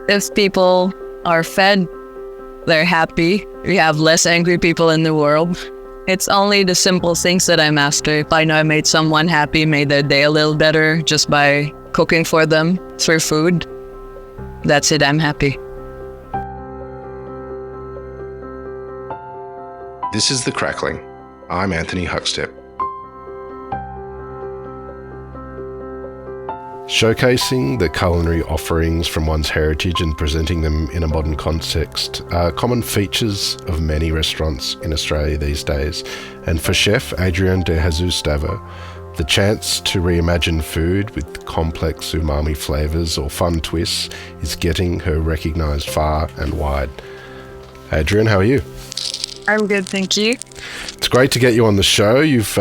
If people are fed, they're happy. We have less angry people in the world. It's only the simple things that I'm after. If I know I made someone happy, made their day a little better just by cooking for them through food, that's it, I'm happy. This is The Crackling. I'm Anthony Huckstep. Showcasing the culinary offerings from one's heritage and presenting them in a modern context are common features of many restaurants in Australia these days. And for chef Adrianne De Jesus Davo, the chance to reimagine food with complex umami flavours or fun twists is getting her recognised far and wide. Adrianne, how are you? I'm good, thank you. It's great to get you on the show. You've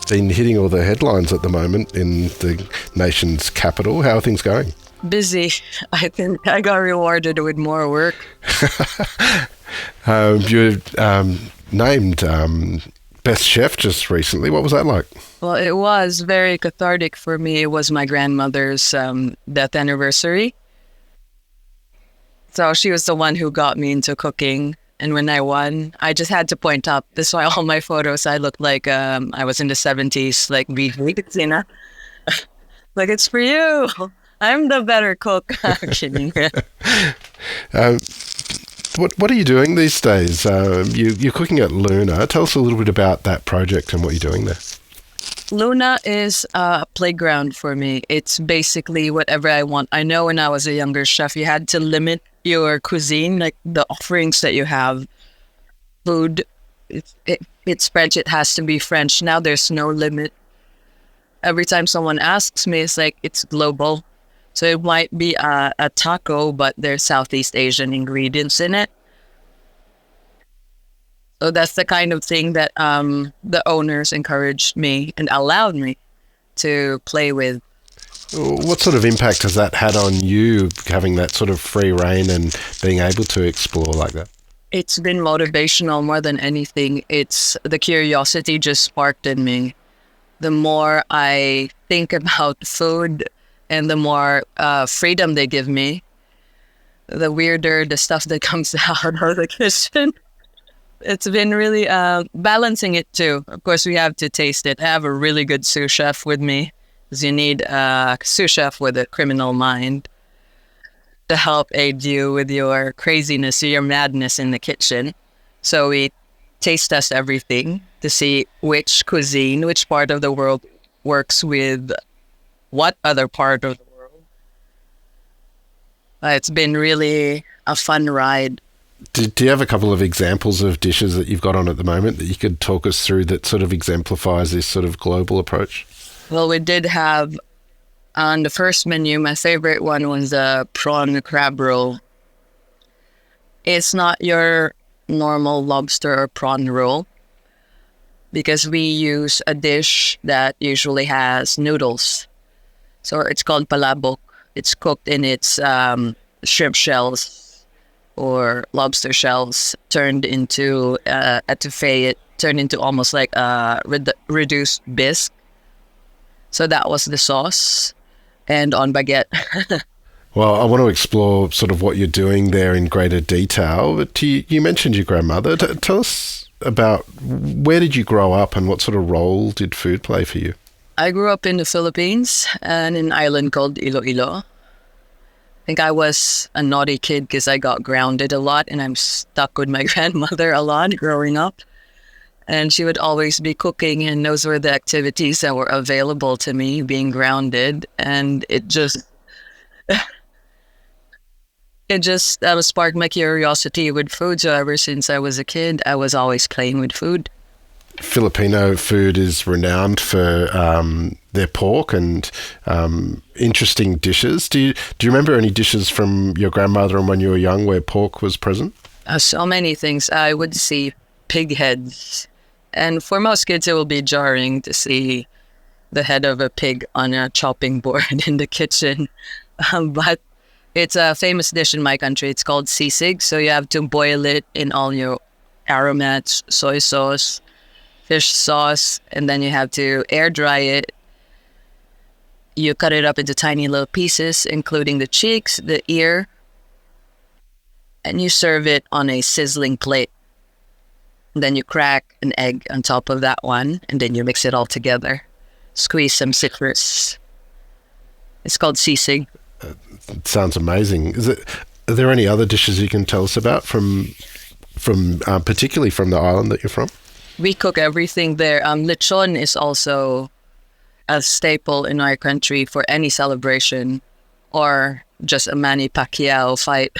been hitting all the headlines at the moment in the nation's capital. How are things going? Busy. I think I got rewarded with more work. You named Best Chef just recently. What was that like? Well, it was very cathartic for me. It was my grandmother's death anniversary. So she was the one who got me into cooking. And when I won, I just had to point out, this is why all my photos, I looked like I was in the 70s, like, Christina. Like, it's for you. I'm the better cook. I'm kidding. What are you doing these days? You're cooking at Luna. Tell us a little bit about that project and what you're doing there. Luna is a playground for me. It's basically whatever I want. I know when I was a younger chef, you had to limit your cuisine, like the offerings that you have. Food, it's French, it has to be French. Now there's no limit. Every time someone asks me, it's like, it's global. So it might be a taco, but there's Southeast Asian ingredients in it. So that's the kind of thing that the owners encouraged me and allowed me to play with. What sort of impact has that had on you, having that sort of free reign and being able to explore like that? It's been motivational more than anything. It's the curiosity just sparked in me. The more I think about food and the more freedom they give me, the weirder the stuff that comes out of the kitchen. It's been really balancing it too. Of course, we have to taste it. I have a really good sous chef with me, because you need a sous chef with a criminal mind to help aid you with your craziness, your madness in the kitchen. So we taste test everything to see which cuisine, which part of the world works with what other part of the world. It's been really a fun ride. Do you have a couple of examples of dishes that you've got on at the moment that you could talk us through that sort of exemplifies this sort of global approach? Well, we did have on the first menu, my favorite one was a prawn crab roll. It's not your normal lobster or prawn roll because we use a dish that usually has noodles. So it's called palabok. It's cooked in its shrimp shells or lobster shells turned into etouffee. It turned into almost like a reduced bisque. So that was the sauce, and on baguette. Well, I want to explore sort of what you're doing there in greater detail. But you mentioned your grandmother. Tell us about where did you grow up and what sort of role did food play for you? I grew up in the Philippines and in an island called Iloilo. I think I was a naughty kid because I got grounded a lot and I'm stuck with my grandmother a lot growing up. And she would always be cooking, and those were the activities that were available to me, being grounded. And it just sparked my curiosity with food. So ever since I was a kid, I was always playing with food. Filipino food is renowned for their pork and interesting dishes. Do you remember any dishes from your grandmother and when you were young where pork was present? So many things. I would see pig heads. And for most kids, it will be jarring to see the head of a pig on a chopping board in the kitchen. But it's a famous dish in my country. It's called sisig. So you have to boil it in all your aromats, soy sauce, fish sauce, and then you have to air dry it. You cut it up into tiny little pieces, including the cheeks, the ear, and you serve it on a sizzling plate. And then you crack an egg on top of that one, and then you mix it all together. Squeeze some citrus. It's called sisig. It sounds amazing. Are there any other dishes you can tell us about from particularly from the island that you're from? We cook everything there. Lechon is also a staple in our country for any celebration or just a Manny Pacquiao fight.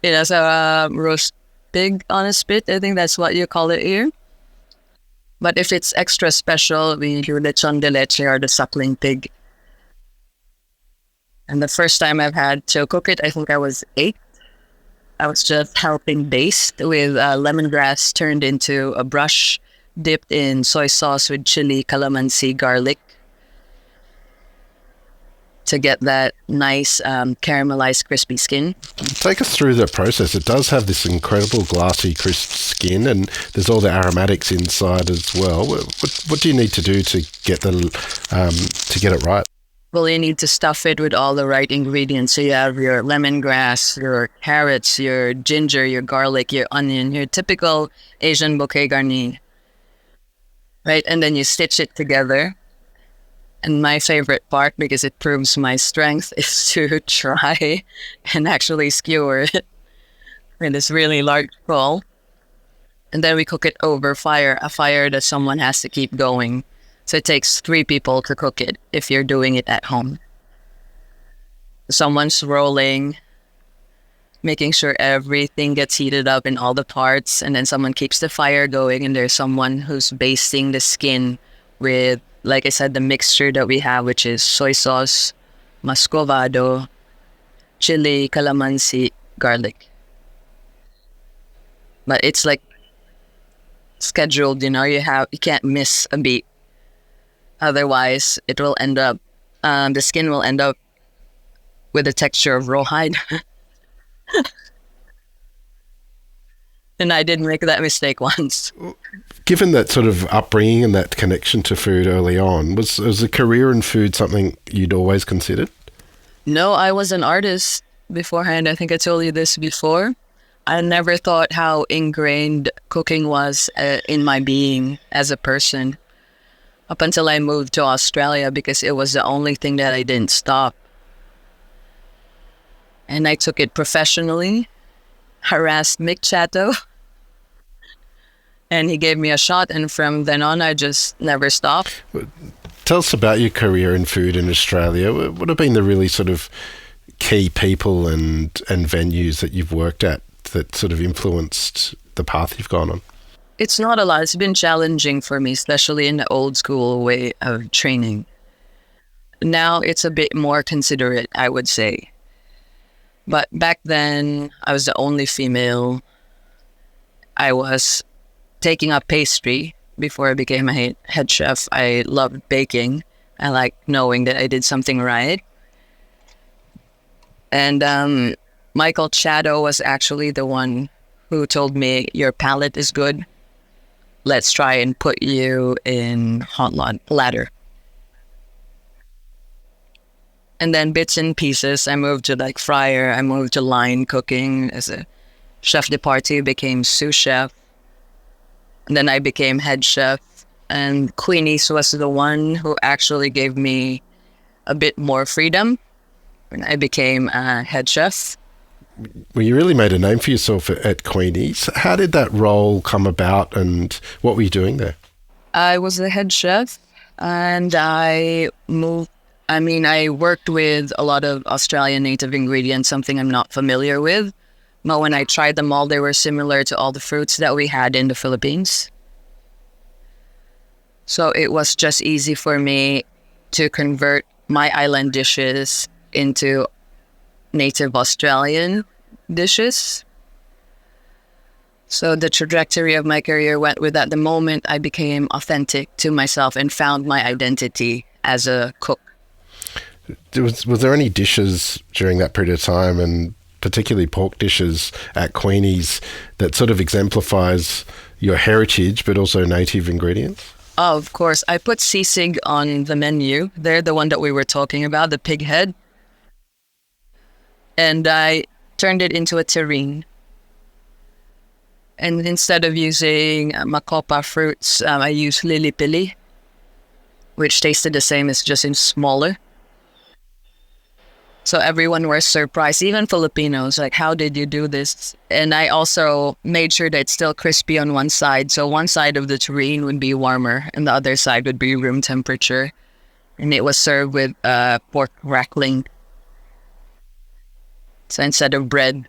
It has a roast pig on a spit. I think that's what you call it here. But if it's extra special, we do lechon de leche or the suckling pig. And the first time I've had to cook it, I think I was 8. I was just helping baste with lemongrass turned into a brush, dipped in soy sauce with chili, calamansi, garlic to get that nice caramelized crispy skin. Take us through the process. It does have this incredible glassy, crisp skin, and there's all the aromatics inside as well. What do you need to do to get it right? Well, you need to stuff it with all the right ingredients. So you have your lemongrass, your carrots, your ginger, your garlic, your onion, your typical Asian bouquet garni. Right? And then you stitch it together. And my favorite part, because it proves my strength, is to try and actually skewer it with this really large bowl. And then we cook it over a fire that someone has to keep going. So it takes 3 people to cook it if you're doing it at home. Someone's rolling, making sure everything gets heated up in all the parts, and then someone keeps the fire going, and there's someone who's basting the skin with, like I said, the mixture that we have, which is soy sauce, muscovado, chili, calamansi, garlic. But it's like scheduled, you can't miss a beat. Otherwise, it will end up, the skin will end up with the texture of rawhide. And I did make that mistake once. Given that sort of upbringing and that connection to food early on, was a career in food something you'd always considered? No, I was an artist beforehand. I think I told you this before. I never thought how ingrained cooking was in my being as a person. Up until I moved to Australia, because it was the only thing that I didn't stop. And I took it professionally, harassed Mick Chatto, and he gave me a shot, and from then on I just never stopped. Tell us about your career in food in Australia. What have been the really sort of key people and venues that you've worked at that sort of influenced the path you've gone on? It's not a lot. It's been challenging for me, especially in the old school way of training. Now it's a bit more considerate, I would say. But back then, I was the only female. I was taking up pastry before I became a head chef. I loved baking. I liked knowing that I did something right. And Michael Chatto was actually the one who told me, your palate is good. Let's try and put you in hot ladder. And then bits and pieces, I moved to like fryer, I moved to line cooking as a chef de partie, became sous chef. And then I became head chef. And Queenie's was the one who actually gave me a bit more freedom when I became a head chef. Well, you really made a name for yourself at Queenie's. How did that role come about, and what were you doing there? I was the head chef, and I worked with a lot of Australian native ingredients, something I'm not familiar with. But when I tried them all, they were similar to all the fruits that we had in the Philippines. So it was just easy for me to convert my island dishes into native Australian dishes. So the trajectory of my career went with that. The moment I became authentic to myself and found my identity as a cook. Was there any dishes during that period of time, and particularly pork dishes at Queenie's, that sort of exemplifies your heritage but also native ingredients? Oh, of course. I put sisig on the menu. They're the one that we were talking about, the pig head. And I turned it into a terrine. And instead of using macopa fruits, I used lili-pili, which tasted the same, it's just in smaller. So everyone was surprised, even Filipinos, like, how did you do this? And I also made sure that it's still crispy on one side. So one side of the terrine would be warmer and the other side would be room temperature. And it was served with pork crackling. So instead of bread.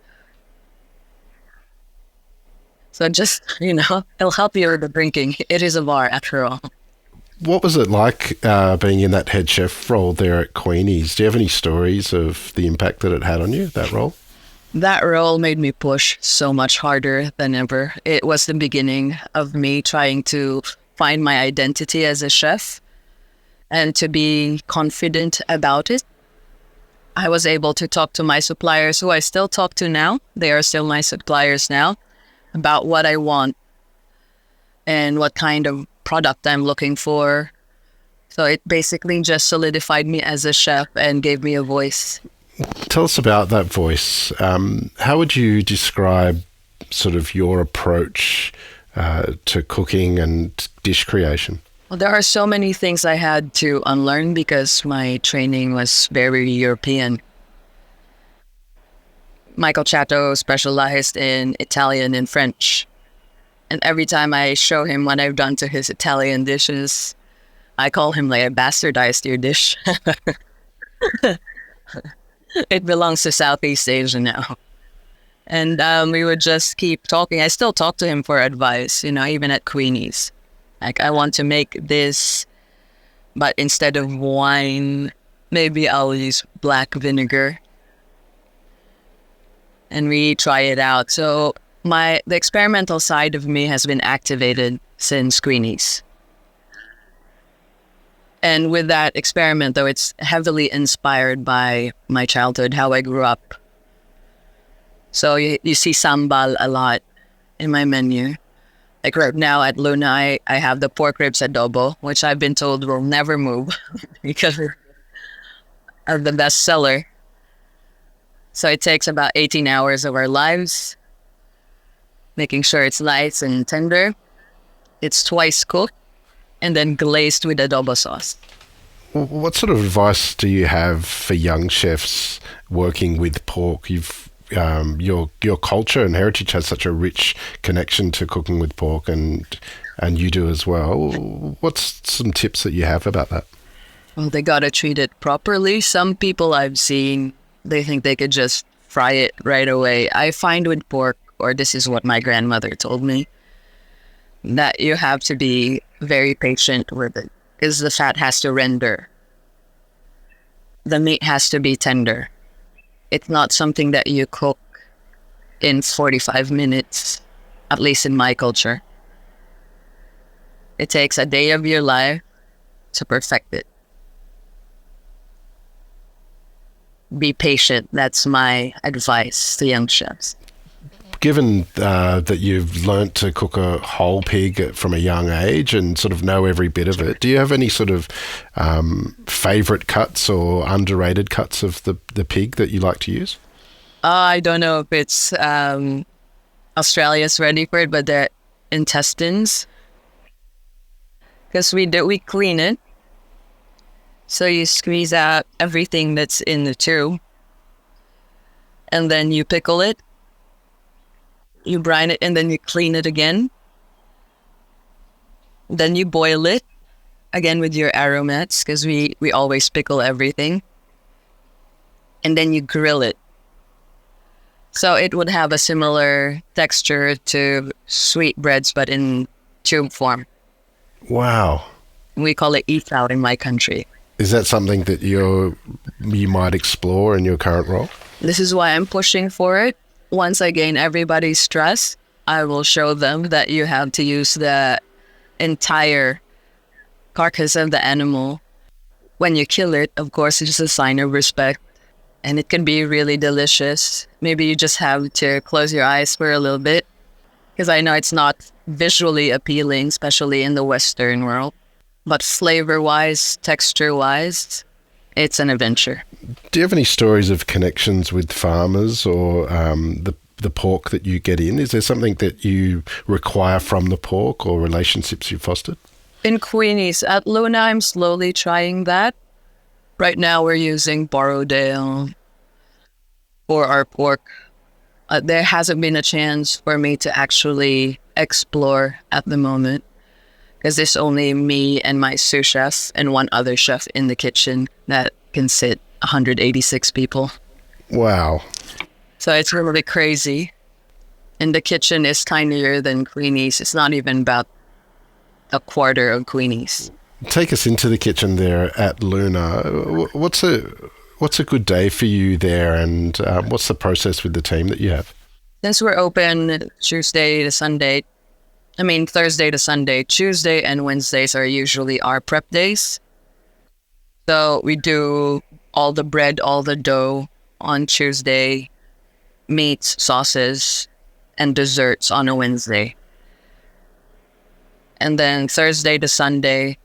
So just, it'll help you with the drinking. It is a bar after all. What was it like being in that head chef role there at Queenie's? Do you have any stories of the impact that it had on you, that role? That role made me push so much harder than ever. It was the beginning of me trying to find my identity as a chef and to be confident about it. I was able to talk to my suppliers, who I still talk to now. They are still my suppliers now, about what I want and what kind of product I'm looking for. So it basically just solidified me as a chef and gave me a voice. Tell us about that voice. How would you describe sort of your approach to cooking and dish creation? Well, there are so many things I had to unlearn because my training was very European. Michael Chateau specialized in Italian and French. And every time I show him what I've done to his Italian dishes, I call him like, I bastardized your dish. It belongs to Southeast Asia now. And we would just keep talking. I still talk to him for advice, even at Queenie's. Like, I want to make this, but instead of wine, maybe I'll use black vinegar. And we try it out. So the experimental side of me has been activated since Queenie's. And with that experiment, though, it's heavily inspired by my childhood, how I grew up. So you see sambal a lot in my menu. Like right now at Luna, I have the pork ribs adobo, which I've been told will never move because of the bestseller. So it takes about 18 hours of our lives, making sure it's light and tender. It's twice cooked and then glazed with adobo sauce. What sort of advice do you have for young chefs working with pork? Your culture and heritage has such a rich connection to cooking with pork, and you do as well. What's some tips that you have about that? Well, they gotta treat it properly. Some people I've seen, they think they could just fry it right away. I find with pork, or this is what my grandmother told me, that you have to be very patient with it because the fat has to render. The meat has to be tender. It's not something that you cook in 45 minutes, at least in my culture. It takes a day of your life to perfect it. Be patient. That's my advice to young chefs. Given that you've learnt to cook a whole pig from a young age and sort of know every bit of it, do you have any sort of favourite cuts or underrated cuts of the pig that you like to use? I don't know if it's Australia's ready for it, but the intestines. Because we clean it. So you squeeze out everything that's in the tube. And then you pickle it. You brine it and then you clean it again. Then you boil it again with your aromats because we always pickle everything. And then you grill it. So it would have a similar texture to sweetbreads but in tube form. Wow. We call it eat out in my country. Is that something that you might explore in your current role? This is why I'm pushing for it. Once I gain everybody's trust, I will show them that you have to use the entire carcass of the animal. When you kill it, of course, it's just a sign of respect. And it can be really delicious. Maybe you just have to close your eyes for a little bit. Because I know it's not visually appealing, especially in the Western world. But flavor-wise, texture-wise, it's an adventure. Do you have any stories of connections with farmers or the pork that you get in? Is there something that you require from the pork or relationships you've fostered? In Queenies, at Luna, I'm slowly trying that. Right now, we're using Borrowdale for our pork. There hasn't been a chance for me to actually explore at the moment because it's only me and my sous chef and one other chef in the kitchen that can sit 186 people. Wow. So it's really crazy. And the kitchen is tinier than Queenie's. It's not even about a quarter of Queenie's. Take us into the kitchen there at Luna. What's a good day for you there, and what's the process with the team that you have? Since we're open Thursday to Sunday, Tuesday and Wednesdays are usually our prep days. So we do all the bread, all the dough on Tuesday, meats, sauces, and desserts on a Wednesday. And then Thursday to Sunday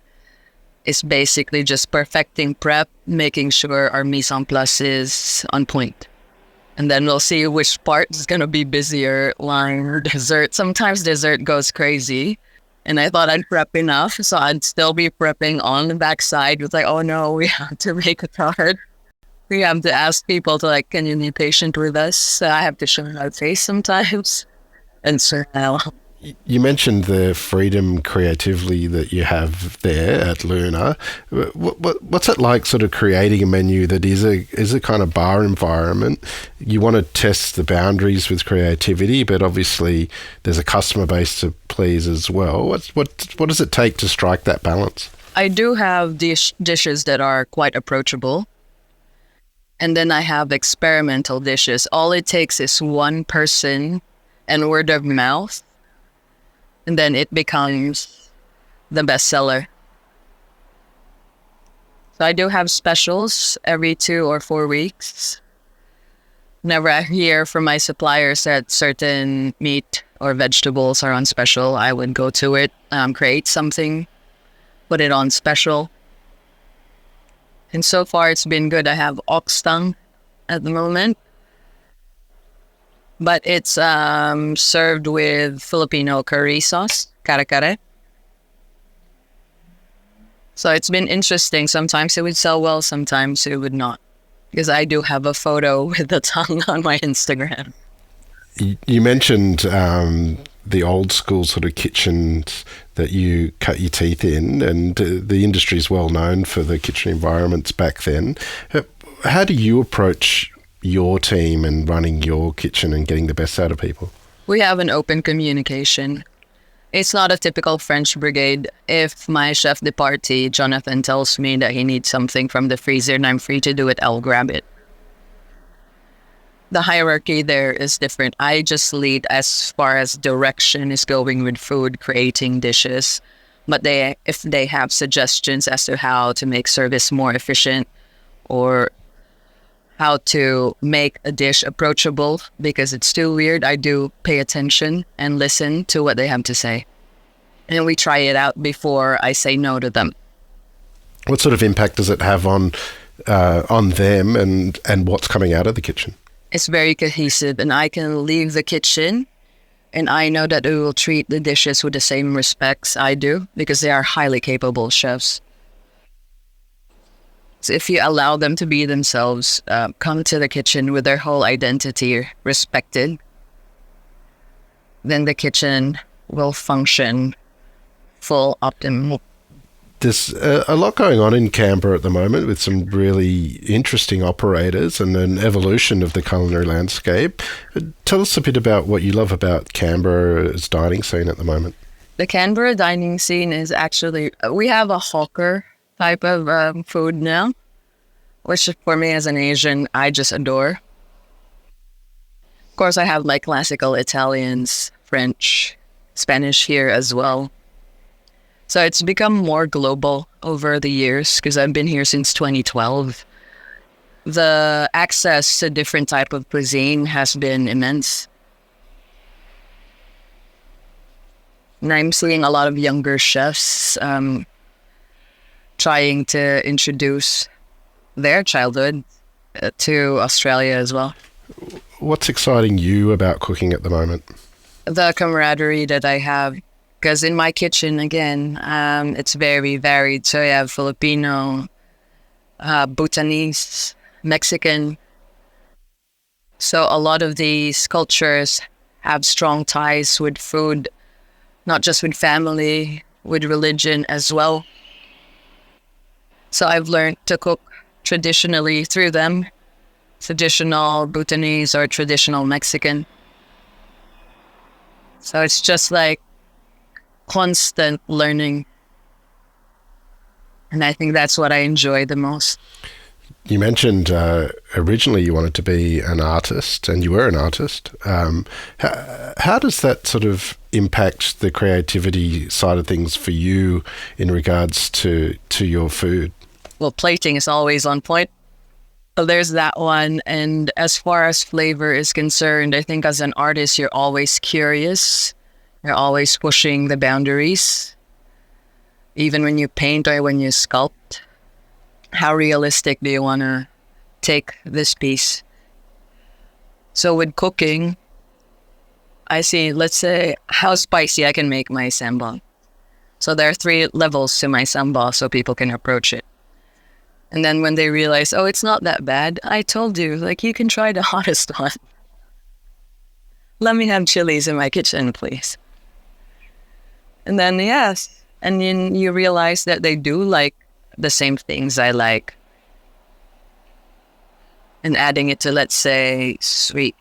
is basically just perfecting prep, making sure our mise en place is on point. And then we'll see which part is going to be busier, line or dessert. Sometimes dessert goes crazy. And I thought I'd prep enough, so I'd still be prepping on the backside. It's like, oh no, we have to make it hard. We have to ask people to like, can you be patient with us? So I have to show my face sometimes. And so now. You mentioned the freedom creatively that you have there at Luna. What's it like sort of creating a menu that is a kind of bar environment? You want to test the boundaries with creativity, but obviously there's a customer base to please as well. What does it take to strike that balance? I do have dishes that are quite approachable. And then I have experimental dishes. All it takes is one person and word of mouth. And then it becomes the bestseller. So I do have specials every 2 or 4 weeks. Whenever I hear from my suppliers that certain meat or vegetables are on special, I would go to it, create something, put it on special. And so far it's been good. I have ox tongue at the moment. But it's served with Filipino curry sauce, kare-kare. So it's been interesting. Sometimes it would sell well, sometimes it would not. Because I do have a photo with the tongue on my Instagram. You mentioned the old school sort of kitchens that you cut your teeth in, and the industry is well known for the kitchen environments back then. How do you approach your team and running your kitchen and getting the best out of people? We have an open communication. It's not a typical French brigade. If my chef de partie, Jonathan, tells me that he needs something from the freezer and I'm free to do it, I'll grab it. The hierarchy there is different. I just lead as far as direction is going with food, creating dishes. But if they have suggestions as to how to make service more efficient or how to make a dish approachable because it's too weird, I do pay attention and listen to what they have to say. And we try it out before I say no to them. What sort of impact does it have on them and what's coming out of the kitchen? It's very cohesive, and I can leave the kitchen and I know that they will treat the dishes with the same respects I do because they are highly capable chefs. So if you allow them to be themselves, come to the kitchen with their whole identity respected, then the kitchen will function full optimal. There's a lot going on in Canberra at the moment with some really interesting operators and an evolution of the culinary landscape. Tell us a bit about what you love about Canberra's dining scene at the moment. The Canberra dining scene is actually, we have a hawker type of food now, which for me as an Asian, I just adore. Of course, I have like classical Italians, French, Spanish here as well. So it's become more global over the years because I've been here since 2012. The access to different type of cuisine has been immense. And I'm seeing a lot of younger chefs trying to introduce their childhood to Australia as well. What's exciting you about cooking at the moment? The camaraderie that I have, because in my kitchen, again, it's very varied. So you have Filipino, Bhutanese, Mexican. So a lot of these cultures have strong ties with food, not just with family, with religion as well. So I've learned to cook traditionally through them, traditional Bhutanese or traditional Mexican. So it's just like constant learning. And I think that's what I enjoy the most. You mentioned originally you wanted to be an artist, and you were an artist. How does that sort of impact the creativity side of things for you in regards to your food? Well, plating is always on point. So there's that one. And as far as flavor is concerned, I think as an artist, you're always curious. You're always pushing the boundaries. Even when you paint or when you sculpt, how realistic do you want to take this piece? So with cooking, I see, let's say, how spicy I can make my sambal. So there are 3 levels to my sambal so people can approach it. And then when they realize, oh, it's not that bad, I told you, like, you can try the hottest one. Let me have chilies in my kitchen, please. And then, yes. And then you realize that they do like the same things I like. And adding it to, let's say, sweet.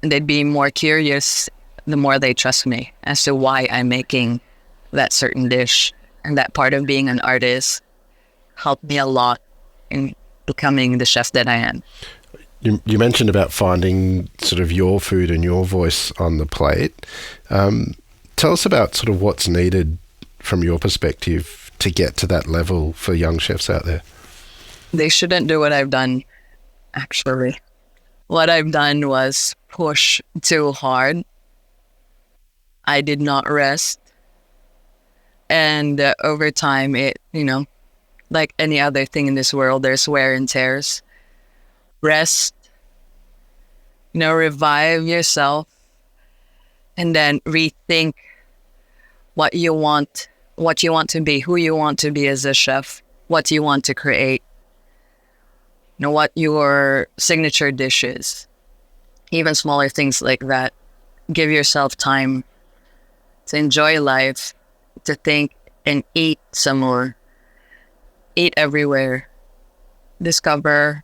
And they'd be more curious the more they trust me as to why I'm making that certain dish. And that part of being an artist helped me a lot in becoming the chef that I am. You mentioned about finding sort of your food and your voice on the plate. Tell us about sort of what's needed from your perspective to get to that level for young chefs out there. They shouldn't do what I've done, actually. What I've done was push too hard. I did not rest. And over time, it, like any other thing in this world, there's wear and tears. Rest, revive yourself, and then rethink what you want to be, who you want to be as a chef, what you want to create, what your signature dish is. Even smaller things like that. Give yourself time to enjoy life, to think and eat some more. Eat everywhere. Discover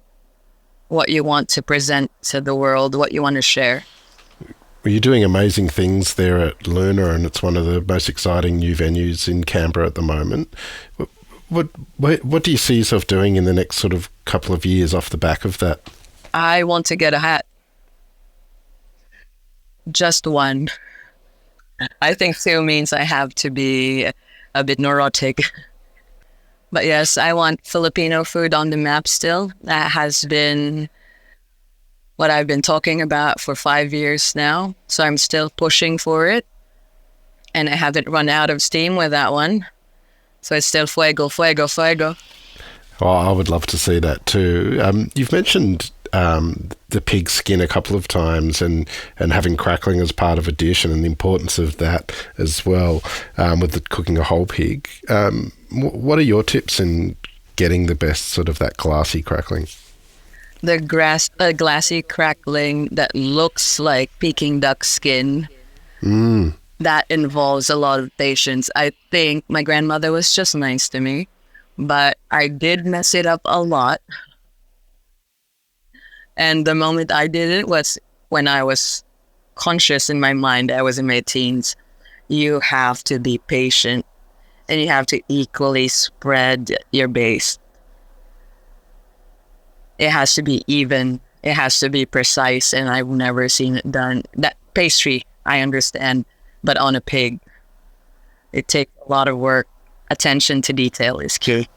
what you want to present to the world, what you want to share. Well, you're doing amazing things there at Luna, and it's one of the most exciting new venues in Canberra at the moment. What do you see yourself doing in the next sort of couple of years off the back of that? I want to get a hat. Just one. I think 2 means I have to be a bit neurotic. But yes, I want Filipino food on the map still. That has been what I've been talking about for 5 years now. So I'm still pushing for it. And I haven't run out of steam with that one. So it's still fuego, fuego, fuego. Oh, I would love to see that too. You've mentioned the pig skin a couple of times and having crackling as part of a dish and the importance of that as well with the cooking a whole pig. What are your tips in getting the best sort of that glassy crackling? The glassy crackling that looks like Peking duck skin. That involves a lot of patience. I think my grandmother was just nice to me, but I did mess it up a lot. And the moment I did it was when I was conscious in my mind. I was in my teens. You have to be patient and you have to equally spread your base. It has to be even. It has to be precise, and I've never seen it done. That pastry, I understand, but on a pig, it takes a lot of work. Attention to detail is key.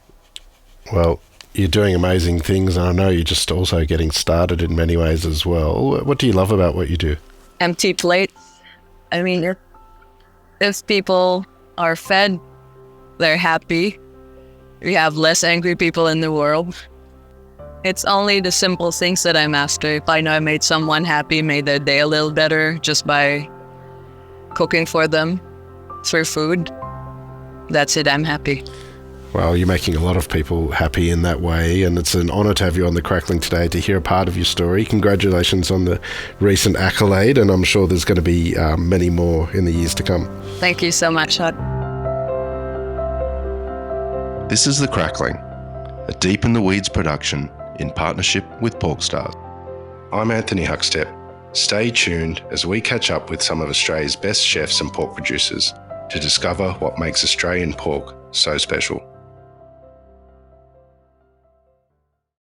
Well, you're doing amazing things, and I know you're just also getting started in many ways as well. What do you love about what you do? Empty plates. I mean, if people are fed, they're happy. We have less angry people in the world. It's only the simple things that I'm after. If I know I made someone happy, made their day a little better just by cooking for them through food, that's it, I'm happy. Well, you're making a lot of people happy in that way, and it's an honour to have you on the Crackling today to hear a part of your story. Congratulations on the recent accolade, and I'm sure there's going to be many more in the years to come. Thank you so much, Huck. This is The Crackling, a Deep in the Weeds production in partnership with PorkStar. I'm Anthony Huckstep. Stay tuned as we catch up with some of Australia's best chefs and pork producers to discover what makes Australian pork so special.